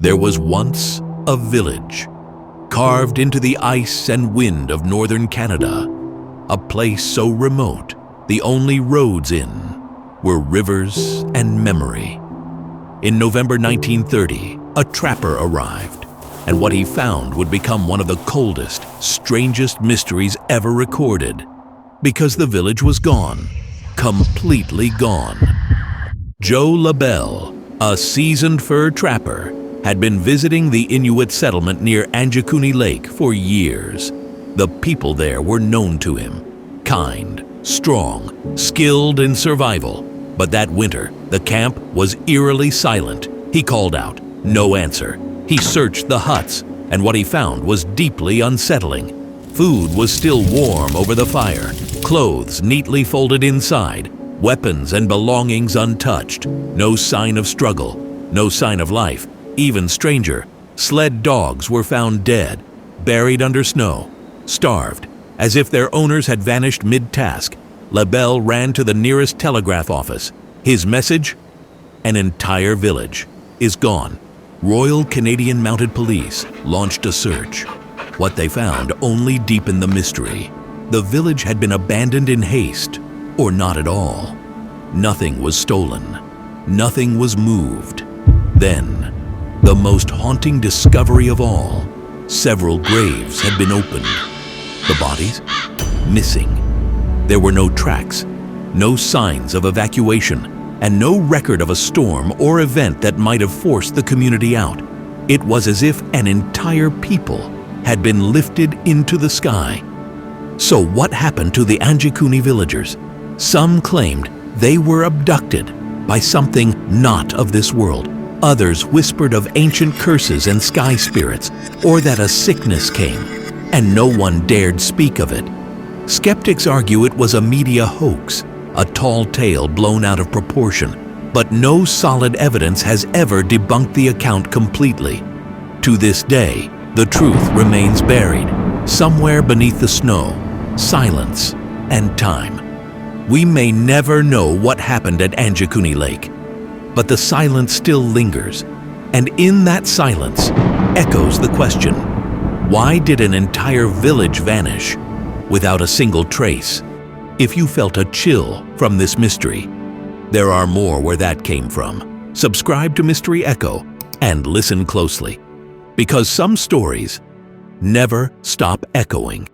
There was once a village, carved into the ice and wind of northern Canada, a place so remote the only roads in were rivers and memory. In November 1930, a trapper arrived, and what he found would become one of the coldest, strangest mysteries ever recorded, because the village was gone, completely gone. Joe LaBelle, a seasoned fur trapper, had been visiting the Inuit settlement near Anjikuni Lake for years. The people there were known to him, kind, strong, skilled in survival. But that winter, the camp was eerily silent. He called out, no answer. He searched the huts, and what he found was deeply unsettling. Food was still warm over the fire, clothes neatly folded inside, weapons and belongings untouched, no sign of struggle, no sign of life. Even stranger, sled dogs were found dead, buried under snow, starved. As if their owners had vanished mid-task, LaBelle ran to the nearest telegraph office. His message? An entire village is gone. Royal Canadian Mounted Police launched a search. What they found only deepened the mystery. The village had been abandoned in haste, or not at all. Nothing was stolen. Nothing was moved. Then, the most haunting discovery of all, several graves had been opened. The bodies? Missing. There were no tracks, no signs of evacuation, and no record of a storm or event that might have forced the community out. It was as if an entire people had been lifted into the sky. So what happened to the Anjikuni villagers? Some claimed they were abducted by something not of this world. Others whispered of ancient curses and sky spirits, or that a sickness came, and no one dared speak of it. Skeptics argue it was a media hoax, a tall tale blown out of proportion, but no solid evidence has ever debunked the account completely. To this day, the truth remains buried, somewhere beneath the snow, silence, and time. We may never know what happened at Anjikuni Lake, but the silence still lingers, and in that silence echoes the question, why did an entire village vanish without a single trace? If you felt a chill from this mystery, there are more where that came from. Subscribe to Mystery Echo and listen closely, because some stories never stop echoing.